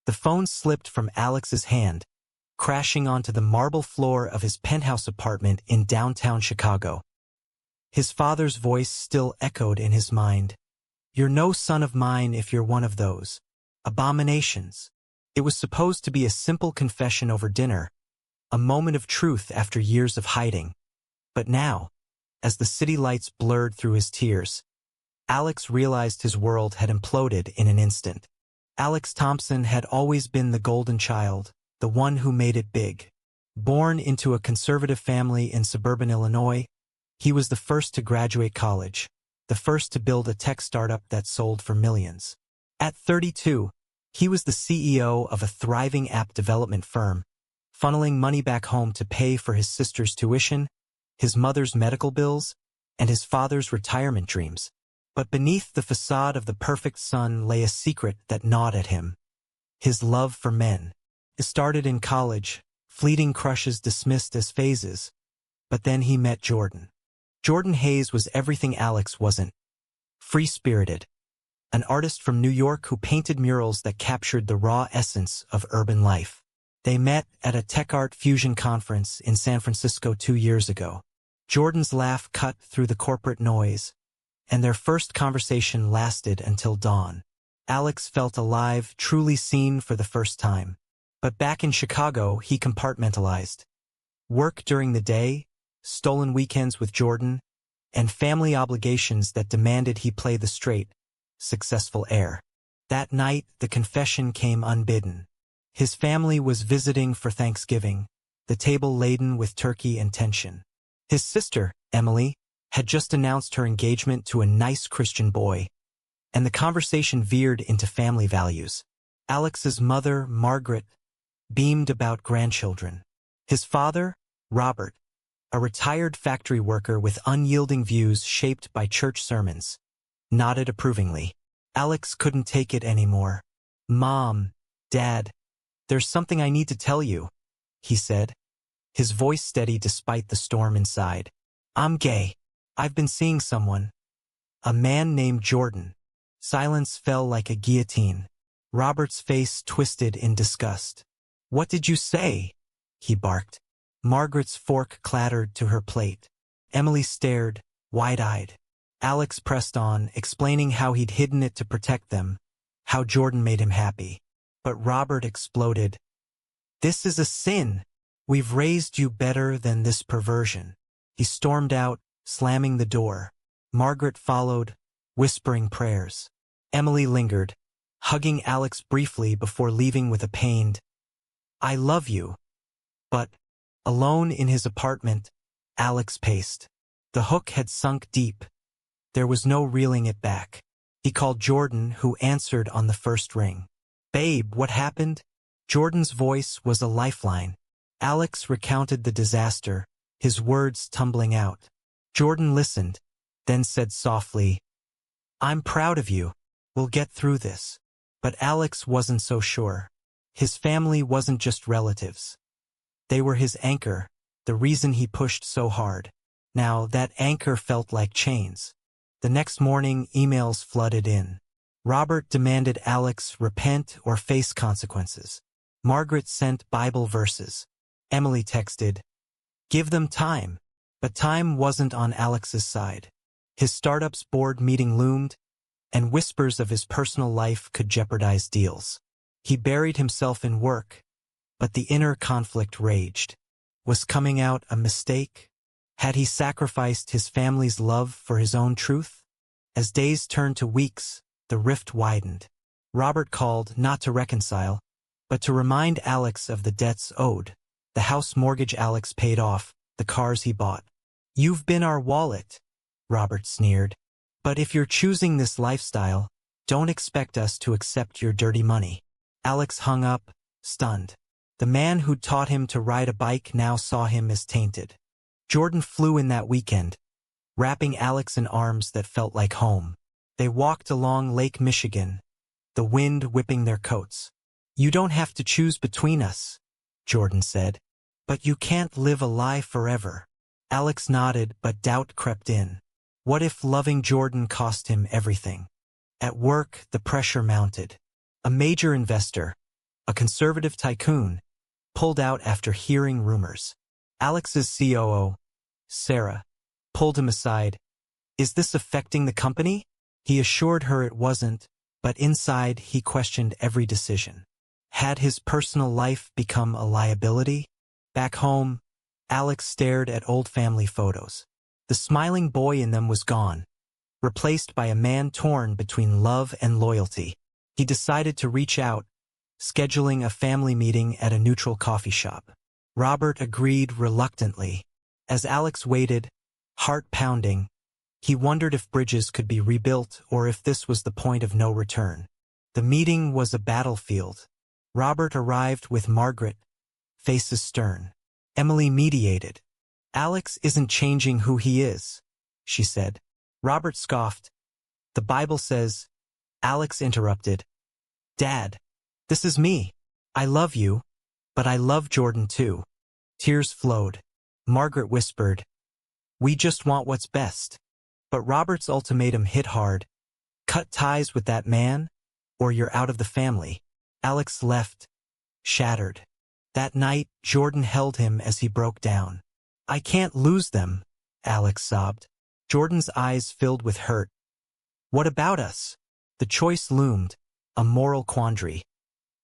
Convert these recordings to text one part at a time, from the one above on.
The phone slipped from Alex's hand, crashing onto the marble floor of his penthouse apartment in downtown Chicago. His father's voice still echoed in his mind. "You're no son of mine if you're one of those abominations." It was supposed to be a simple confession over dinner, a moment of truth after years of hiding. But now, as the city lights blurred through his tears, Alex realized his world had imploded in an instant. Alex Thompson had always been the golden child, the one who made it big. Born into a conservative family in suburban Illinois, he was the first to graduate college, the first to build a tech startup that sold for millions. At 32, he was the CEO of a thriving app development firm, funneling money back home to pay for his sister's tuition, his mother's medical bills, and his father's retirement dreams. But beneath the facade of the perfect son lay a secret that gnawed at him: his love for men. It started in college, fleeting crushes dismissed as phases. But then he met Jordan. Jordan Hayes was everything Alex wasn't. Free-spirited. An artist from New York who painted murals that captured the raw essence of urban life. They met at a tech art fusion conference in San Francisco 2 years ago. Jordan's laugh cut through the corporate noise, and their first conversation lasted until dawn. Alex felt alive, truly seen for the first time. But back in Chicago, he compartmentalized. Work during the day, stolen weekends with Jordan, and family obligations that demanded he play the straight, successful heir. That night, the confession came unbidden. His family was visiting for Thanksgiving, the table laden with turkey and tension. His sister, Emily, had just announced her engagement to a nice Christian boy, and the conversation veered into family values. Alex's mother, Margaret, beamed about grandchildren. His father, Robert, a retired factory worker with unyielding views shaped by church sermons, nodded approvingly. Alex couldn't take it anymore. "Mom, Dad, there's something I need to tell you," he said, his voice steady despite the storm inside. "I'm gay. I've been seeing someone. A man named Jordan." Silence fell like a guillotine. Robert's face twisted in disgust. "What did you say?" he barked. Margaret's fork clattered to her plate. Emily stared, wide-eyed. Alex pressed on, explaining how he'd hidden it to protect them, how Jordan made him happy. But Robert exploded. "This is a sin. We've raised you better than this perversion." He stormed out, slamming the door. Margaret followed, whispering prayers. Emily lingered, hugging Alex briefly before leaving with a pained, "I love you." But, alone in his apartment, Alex paced. The hook had sunk deep. There was no reeling it back. He called Jordan, who answered on the first ring. "Babe, what happened?" Jordan's voice was a lifeline. Alex recounted the disaster, his words tumbling out. Jordan listened, then said softly, "I'm proud of you. We'll get through this." But Alex wasn't so sure. His family wasn't just relatives. They were his anchor, the reason he pushed so hard. Now, that anchor felt like chains. The next morning, emails flooded in. Robert demanded Alex repent or face consequences. Margaret sent Bible verses. Emily texted, "Give them time." But time wasn't on Alex's side. His startup's board meeting loomed, and whispers of his personal life could jeopardize deals. He buried himself in work, but the inner conflict raged. Was coming out a mistake? Had he sacrificed his family's love for his own truth? As days turned to weeks, the rift widened. Robert called not to reconcile, but to remind Alex of the debts owed. The house mortgage Alex paid off, the cars he bought. "You've been our wallet," Robert sneered. "But if you're choosing this lifestyle, don't expect us to accept your dirty money." Alex hung up, stunned. The man who'd taught him to ride a bike now saw him as tainted. Jordan flew in that weekend, wrapping Alex in arms that felt like home. They walked along Lake Michigan, the wind whipping their coats. "You don't have to choose between us," Jordan said. "But you can't live a lie forever." Alex nodded, but doubt crept in. What if loving Jordan cost him everything? At work, the pressure mounted. A major investor, a conservative tycoon, pulled out after hearing rumors. Alex's COO, Sarah, pulled him aside. Is this affecting the company? He assured her it wasn't, but inside he questioned every decision. Had his personal life become a liability? Back home, Alex stared at old family photos. The smiling boy in them was gone, replaced by a man torn between love and loyalty. He decided to reach out, scheduling a family meeting at a neutral coffee shop. Robert agreed reluctantly. As Alex waited, heart pounding, he wondered if bridges could be rebuilt or if this was the point of no return. The meeting was a battlefield. Robert arrived with Margaret, faces stern. Emily mediated. Alex isn't changing who he is, she said. Robert scoffed. The Bible says. Alex interrupted. Dad, this is me. I love you, but I love Jordan too. Tears flowed. Margaret whispered, we just want what's best. But Robert's ultimatum hit hard. Cut ties with that man, or you're out of the family. Alex left, shattered. That night, Jordan held him as he broke down. I can't lose them, Alex sobbed. Jordan's eyes filled with hurt. What about us? The choice loomed, a moral quandary.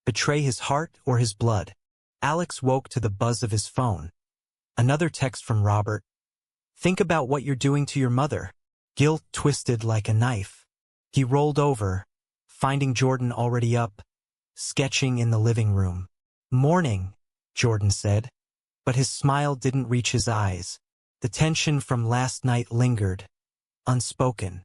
Betray his heart or his blood? Alex woke to the buzz of his phone. Another text from Robert. Think about what you're doing to your mother. Guilt twisted like a knife. He rolled over, finding Jordan already up, sketching in the living room. Morning, Jordan said, but his smile didn't reach his eyes. The tension from last night lingered, unspoken.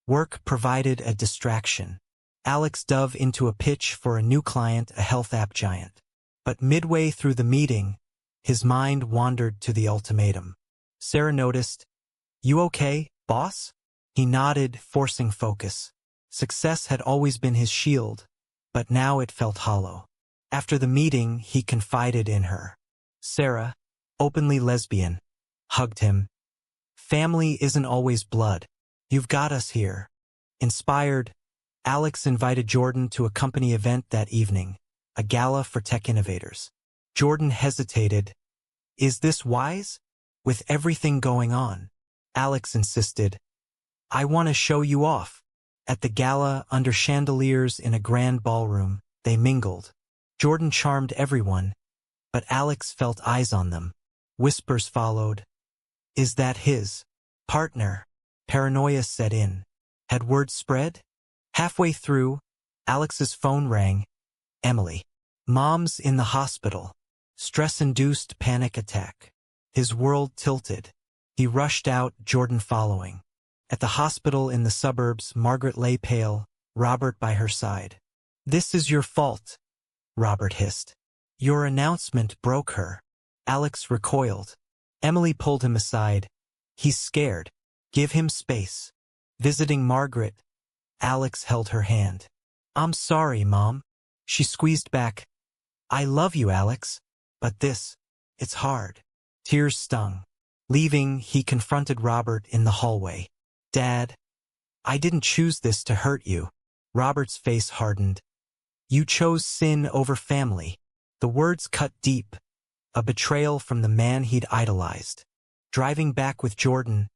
Work provided a distraction. Alex dove into a pitch for a new client, a health app giant. But midway through the meeting, his mind wandered to the ultimatum. Sarah noticed, You okay, boss? He nodded, forcing focus. Success had always been his shield, but now it felt hollow. After the meeting, he confided in her. Sarah, openly lesbian, hugged him. Family isn't always blood. You've got us here. Inspired, Alex invited Jordan to a company event that evening, a gala for tech innovators. Jordan hesitated. Is this wise? With everything going on? Alex insisted. I want to show you off. At the gala, under chandeliers in a grand ballroom, they mingled. Jordan charmed everyone, but Alex felt eyes on them. Whispers followed. Is that his partner? Paranoia set in. Had word spread? Halfway through, Alex's phone rang. Emily. Mom's in the hospital. Stress-induced panic attack. His world tilted. He rushed out, Jordan following. At the hospital in the suburbs, Margaret lay pale, Robert by her side. This is your fault, Robert hissed. Your announcement broke her. Alex recoiled. Emily pulled him aside. He's scared. Give him space. Visiting Margaret, Alex held her hand. I'm sorry, Mom. She squeezed back. I love you, Alex. But it's hard. Tears stung. Leaving, he confronted Robert in the hallway. Dad, I didn't choose this to hurt you. Robert's face hardened. You chose sin over family. The words cut deep. A betrayal from the man he'd idolized. Driving back with Jordan,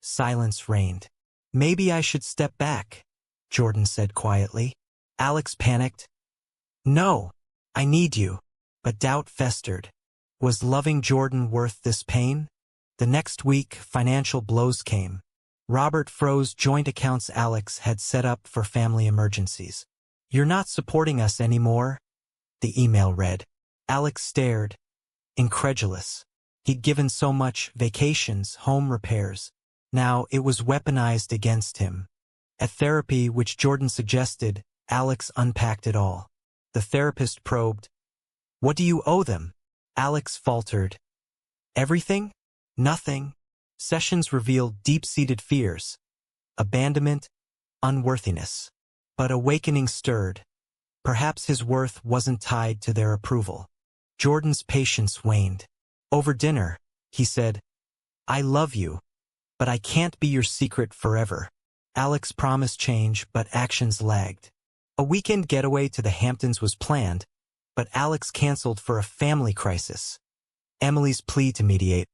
silence reigned. Maybe I should step back, Jordan said quietly. Alex panicked. No, I need you. But doubt festered. Was loving Jordan worth this pain? The next week, financial blows came. Robert froze joint accounts Alex had set up for family emergencies. You're not supporting us anymore, the email read. Alex stared, incredulous. He'd given so much: vacations, home repairs. Now it was weaponized against him. At therapy, which Jordan suggested, Alex unpacked it all. The therapist probed. What do you owe them? Alex faltered. Everything? Nothing. Sessions revealed deep-seated fears. Abandonment, unworthiness. But awakening stirred. Perhaps his worth wasn't tied to their approval. Jordan's patience waned. Over dinner, he said, I love you, but I can't be your secret forever. Alex promised change, but actions lagged. A weekend getaway to the Hamptons was planned, but Alex canceled for a family crisis. Emily's plea to mediate.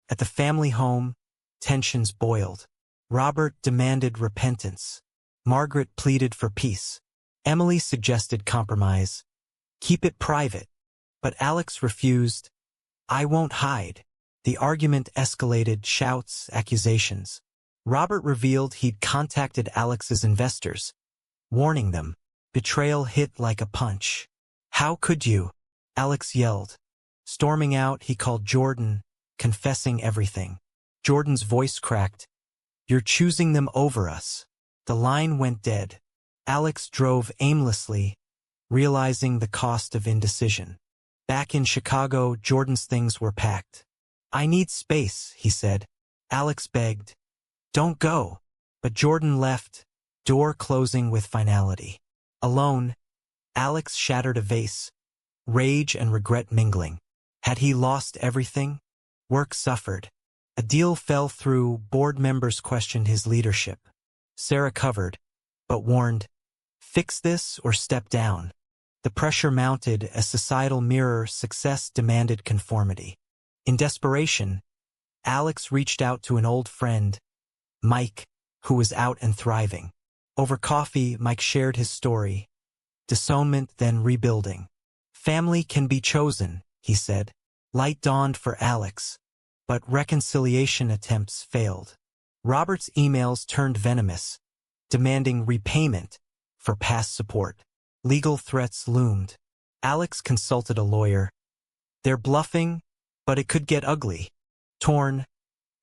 At the family home, tensions boiled. Robert demanded repentance. Margaret pleaded for peace. Emily suggested compromise. Keep it private. But Alex refused. I won't hide. The argument escalated, shouts, accusations. Robert revealed he'd contacted Alex's investors, warning them. Betrayal hit like a punch. How could you? Alex yelled. Storming out, he called Jordan, confessing everything. Jordan's voice cracked. You're choosing them over us. The line went dead. Alex drove aimlessly, realizing the cost of indecision. Back in Chicago, Jordan's things were packed. I need space, he said. Alex begged. Don't go. But Jordan left, door closing with finality. Alone, Alex shattered a vase, rage and regret mingling. Had he lost everything? Work suffered. A deal fell through, board members questioned his leadership. Sarah covered, but warned, fix this or step down. The pressure mounted as societal mirror success demanded conformity. In desperation, Alex reached out to an old friend, Mike, who was out and thriving. Over coffee, Mike shared his story. Disownment, then rebuilding. Family can be chosen, he said. Light dawned for Alex, but reconciliation attempts failed. Robert's emails turned venomous, demanding repayment for past support. Legal threats loomed. Alex consulted a lawyer. They're bluffing, but it could get ugly. Torn,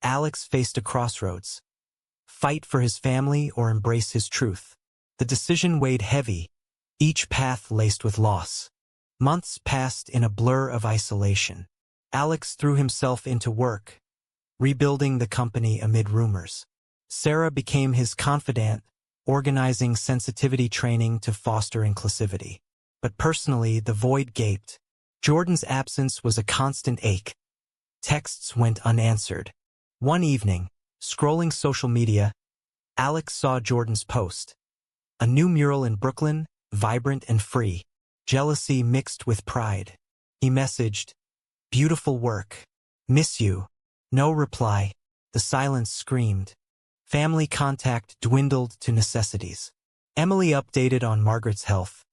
Alex faced a crossroads. Fight for his family or embrace his truth. The decision weighed heavy, each path laced with loss. Months passed in a blur of isolation. Alex threw himself into work, rebuilding the company amid rumors. Sarah became his confidant, organizing sensitivity training to foster inclusivity. But personally, the void gaped. Jordan's absence was a constant ache. Texts went unanswered. One evening, scrolling social media, Alex saw Jordan's post. A new mural in Brooklyn, vibrant and free. Jealousy mixed with pride. He messaged, beautiful work. Miss you. No reply. The silence screamed. Family contact dwindled to necessities. Emily updated on Margaret's health.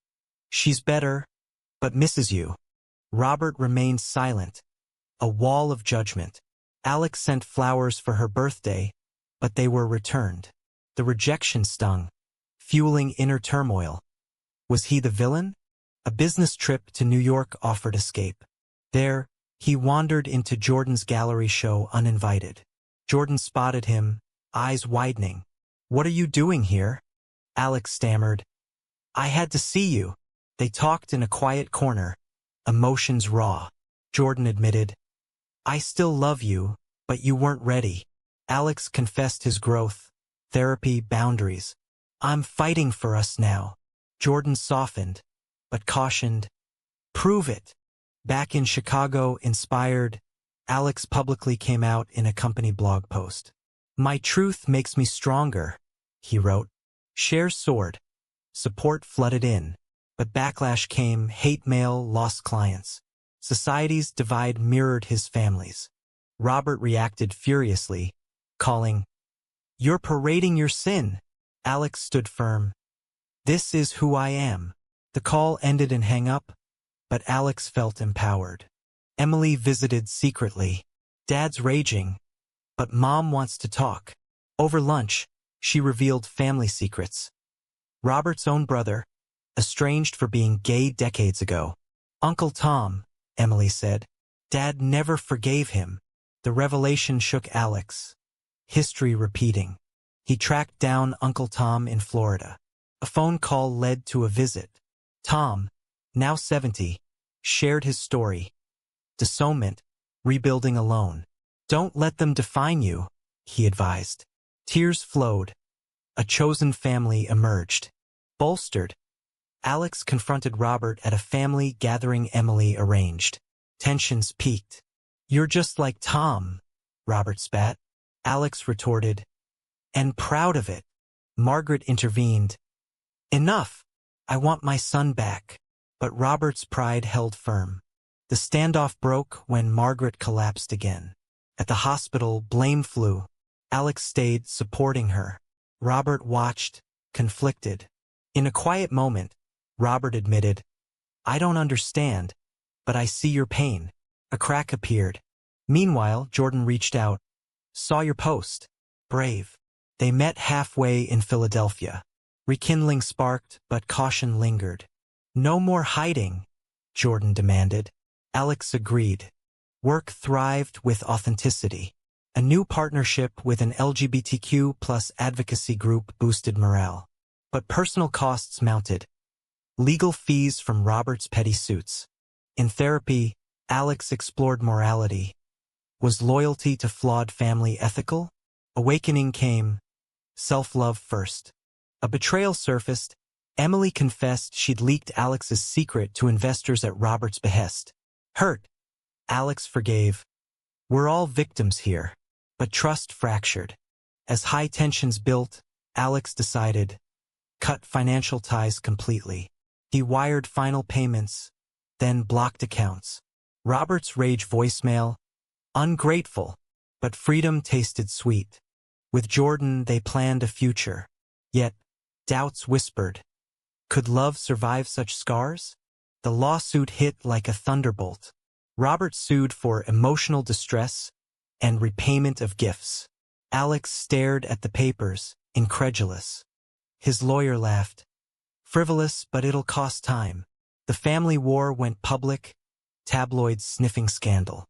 She's better, but misses you. Robert remained silent. A wall of judgment. Alex sent flowers for her birthday, but they were returned. The rejection stung, fueling inner turmoil. Was he the villain? A business trip to New York offered escape. There, he wandered into Jordan's gallery show uninvited. Jordan spotted him, eyes widening. What are you doing here? Alex stammered. I had to see you. They talked in a quiet corner, emotions raw. Jordan admitted, I still love you, but you weren't ready. Alex confessed his growth, therapy, boundaries. I'm fighting for us now. Jordan softened, but cautioned, prove it. Back in Chicago, inspired, Alex publicly came out in a company blog post. My truth makes me stronger, he wrote. Shares soared. Support flooded in. But backlash came, hate mail, lost clients. Society's divide mirrored his family's. Robert reacted furiously, calling, You're parading your sin. Alex stood firm. This is who I am. The call ended in hang-up, but Alex felt empowered. Emily visited secretly. Dad's raging, but Mom wants to talk. Over lunch, she revealed family secrets. Robert's own brother, estranged for being gay decades ago. Uncle Tom, Emily said. Dad never forgave him. The revelation shook Alex. History repeating. He tracked down Uncle Tom in Florida. A phone call led to a visit. Tom, now 70, shared his story. Disownment, rebuilding alone. Don't let them define you, he advised. Tears flowed. A chosen family emerged. Bolstered, Alex confronted Robert at a family gathering Emily arranged. Tensions peaked. You're just like Tom, Robert spat. Alex retorted, and proud of it. Margaret intervened. Enough. I want my son back. But Robert's pride held firm. The standoff broke when Margaret collapsed again. At the hospital, blame flew. Alex stayed, supporting her. Robert watched, conflicted. In a quiet moment, Robert admitted, "I don't understand, but I see your pain." A crack appeared. Meanwhile, Jordan reached out. "Saw your post. Brave." They met halfway in Philadelphia. Rekindling sparked, but caution lingered. "No more hiding," Jordan demanded. Alex agreed. Work thrived with authenticity. A new partnership with an LGBTQ plus advocacy group boosted morale. But personal costs mounted. Legal fees from Robert's petty suits. In therapy, Alex explored morality. Was loyalty to flawed family ethical? Awakening came. Self-love first. A betrayal surfaced. Emily confessed she'd leaked Alex's secret to investors at Robert's behest. Hurt. Alex forgave. We're all victims here. But trust fractured. As high tensions built, Alex decided, cut financial ties completely. He wired final payments, then blocked accounts. Robert's rage voicemail, ungrateful, but freedom tasted sweet. With Jordan, they planned a future. Yet, doubts whispered. Could love survive such scars? The lawsuit hit like a thunderbolt. Robert sued for emotional distress and repayment of gifts. Alex stared at the papers, incredulous. His lawyer laughed. Frivolous, but it'll cost time. The family war went public, tabloids sniffing scandal.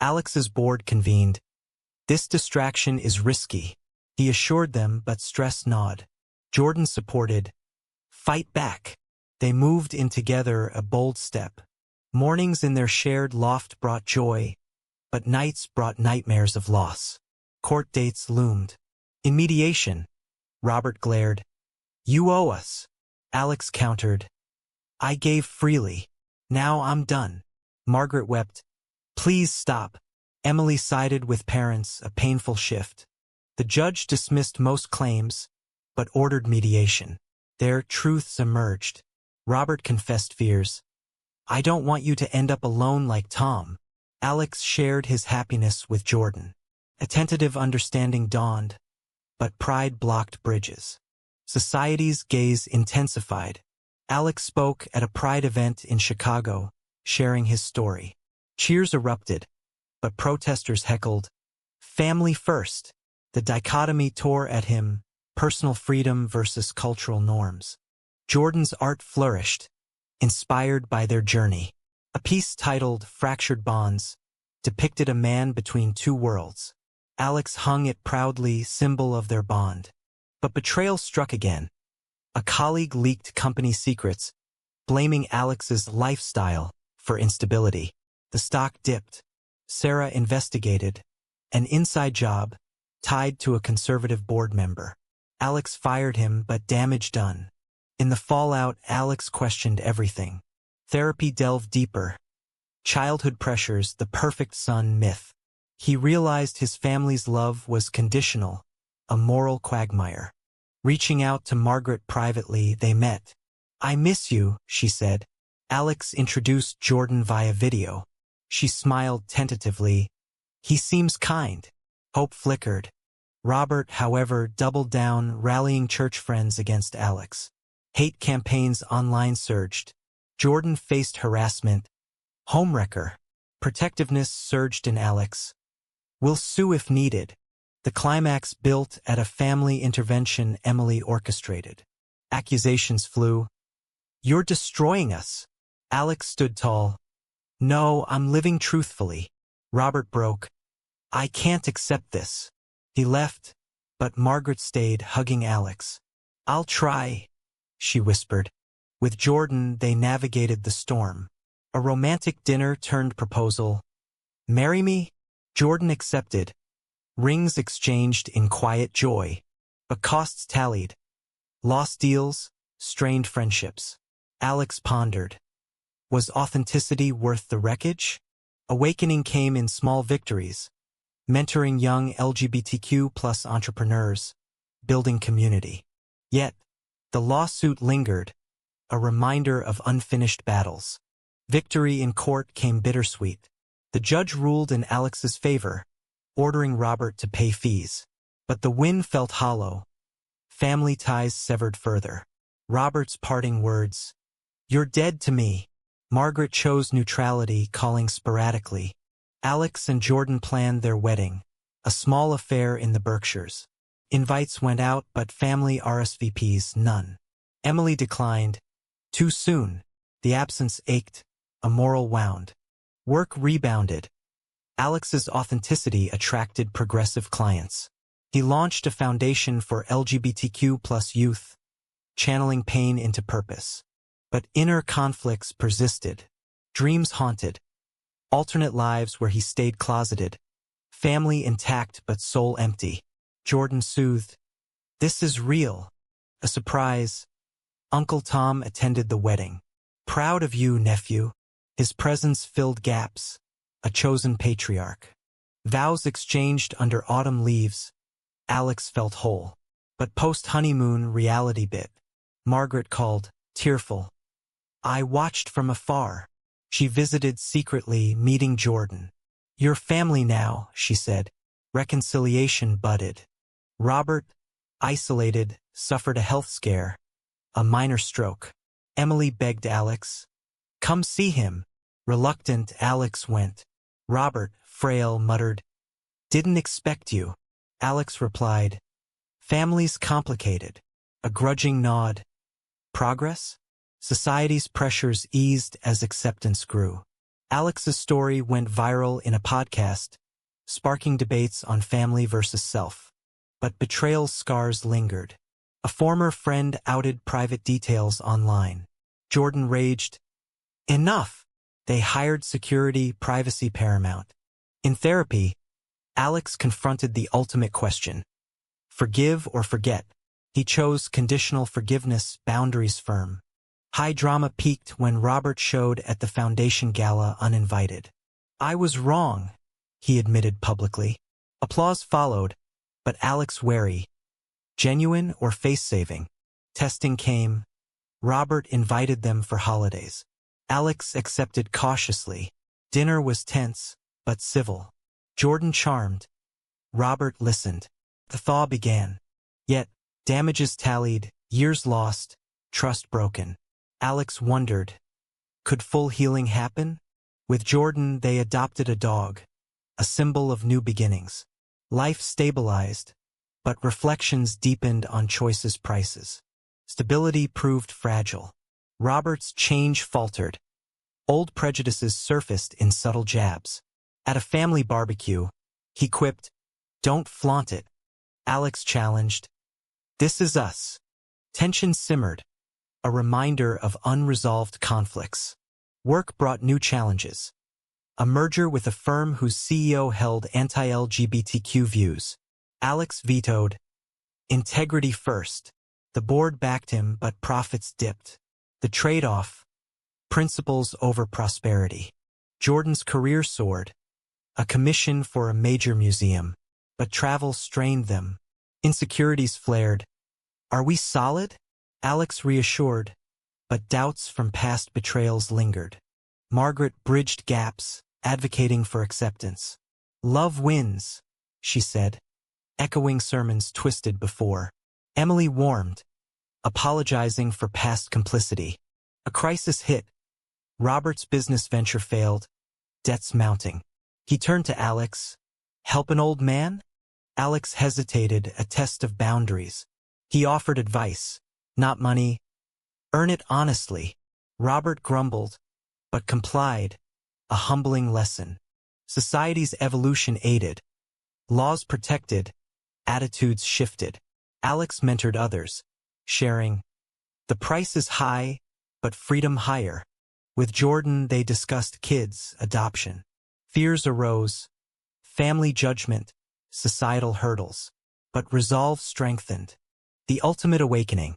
Alex's board convened. This distraction is risky, he assured them, but stress gnawed. Jordan supported. Fight back. They moved in together, a bold step. Mornings in their shared loft brought joy, but nights brought nightmares of loss. Court dates loomed. In mediation, Robert glared. You owe us. Alex countered. I gave freely. Now I'm done. Margaret wept. Please stop. Emily sided with parents, a painful shift. The judge dismissed most claims, but ordered mediation. Their truths emerged. Robert confessed fears. I don't want you to end up alone like Tom. Alex shared his happiness with Jordan. A tentative understanding dawned, but pride blocked bridges. Society's gaze intensified. Alex spoke at a pride event in Chicago, sharing his story. Cheers erupted, but protesters heckled, family first. The dichotomy tore at him, personal freedom versus cultural norms. Jordan's art flourished, inspired by their journey. A piece titled Fractured Bonds depicted a man between two worlds. Alex hung it proudly, symbol of their bond. But betrayal struck again. A colleague leaked company secrets, blaming Alex's lifestyle for instability. The stock dipped. Sarah investigated. An inside job, tied to a conservative board member. Alex fired him, but damage done. In the fallout, Alex questioned everything. Therapy delved deeper. Childhood pressures, the perfect son myth. He realized his family's love was conditional, a moral quagmire. Reaching out to Margaret privately, they met. I miss you, she said. Alex introduced Jordan via video. She smiled tentatively. He seems kind. Hope flickered. Robert, however, doubled down, rallying church friends against Alex. Hate campaigns online surged. Jordan faced harassment. Homewrecker. Protectiveness surged in Alex. We'll sue if needed. The climax built at a family intervention Emily orchestrated. Accusations flew. You're destroying us. Alex stood tall. No, I'm living truthfully. Robert broke. I can't accept this. He left, but Margaret stayed, hugging Alex. I'll try, she whispered. With Jordan, they navigated the storm. A romantic dinner turned proposal. Marry me? Jordan accepted. Rings exchanged in quiet joy. But costs tallied. Lost deals, strained friendships. Alex pondered. Was authenticity worth the wreckage? Awakening came in small victories. Mentoring young LGBTQ plus entrepreneurs. Building community. Yet, the lawsuit lingered. a reminder of unfinished battles. Victory in court came bittersweet. The judge ruled in Alex's favor, ordering Robert to pay fees. But the win felt hollow. Family ties severed further. Robert's parting words, "You're dead to me." Margaret chose neutrality, calling sporadically. Alex and Jordan planned their wedding, a small affair in the Berkshires. Invites went out, but family RSVPs none. Emily declined. Too soon. The absence ached, a moral wound. Work rebounded. Alex's authenticity attracted progressive clients. He launched a foundation for LGBTQ plus youth, channeling pain into purpose. But inner conflicts persisted. Dreams haunted. Alternate lives where he stayed closeted. Family intact but soul empty. Jordan soothed. "This is real." A surprise. Uncle Tom attended the wedding. "Proud of you, nephew." His presence filled gaps. A chosen patriarch. Vows exchanged under autumn leaves. Alex felt whole. But post-honeymoon reality bit. Margaret called, tearful. "I watched from afar." She visited secretly, meeting Jordan. "You're family now," she said. Reconciliation budded. Robert, isolated, suffered a health scare. A minor stroke. Emily begged Alex, "Come see him." Reluctant, Alex went. Robert, frail, muttered, "Didn't expect you." Alex replied, "Family's complicated." A grudging nod. Progress? Society's pressures eased as acceptance grew. Alex's story went viral in a podcast, sparking debates on family versus self. But betrayal's scars lingered. A former friend outed private details online. Jordan raged, "Enough!" They hired security, privacy paramount. In therapy, Alex confronted the ultimate question. Forgive or forget? He chose conditional forgiveness, boundaries firm. High drama peaked when Robert showed at the foundation gala uninvited. "I was wrong," he admitted publicly. Applause followed, but Alex wary. Genuine or face-saving? Testing came. Robert invited them for holidays. Alex accepted cautiously. Dinner was tense, but civil. Jordan charmed. Robert listened. The thaw began. Yet, damages tallied, years lost, trust broken. Alex wondered, could full healing happen? With Jordan, they adopted a dog, a symbol of new beginnings. Life stabilized, but reflections deepened on choices' prices. Stability proved fragile. Robert's change faltered. Old prejudices surfaced in subtle jabs. At a family barbecue, he quipped, "Don't flaunt it." Alex challenged, "This is us." Tension simmered, a reminder of unresolved conflicts. Work brought new challenges. A merger with a firm whose CEO held anti-LGBTQ views. Alex vetoed. Integrity first. The board backed him, but profits dipped. The trade-off, principles over prosperity. Jordan's career soared. A commission for a major museum. But travel strained them. Insecurities flared. "Are we solid?" Alex reassured, but doubts from past betrayals lingered. Margaret bridged gaps, advocating for acceptance. "Love wins," she said, echoing sermons twisted before. Emily warmed, apologizing for past complicity. A crisis hit. Robert's business venture failed, debts mounting. He turned to Alex. "Help an old man?" Alex hesitated, a test of boundaries. He offered advice, not money. "Earn it honestly." Robert grumbled, but complied, a humbling lesson. Society's evolution aided. Laws protected, attitudes shifted. Alex mentored others, sharing, "The price is high, but freedom higher." With Jordan, they discussed kids, adoption. Fears arose, family judgment, societal hurdles. But resolve strengthened. The ultimate awakening.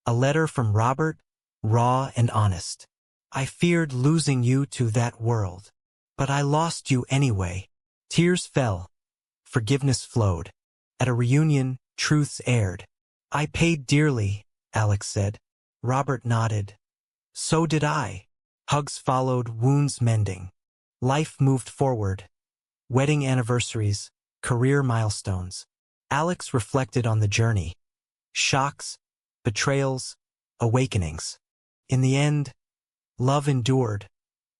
A letter from Robert, raw and honest. "I feared losing you to that world, but I lost you anyway." Tears fell. Forgiveness flowed. At a reunion, truths aired. "I paid dearly," Alex said. Robert nodded. So did I. Hugs followed, wounds mending. Life moved forward. Wedding anniversaries, career milestones. Alex reflected on the journey. Shocks, betrayals, awakenings. In the end, love endured,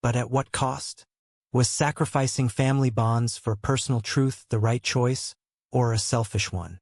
but at what cost? Was sacrificing family bonds for personal truth the right choice, or a selfish one?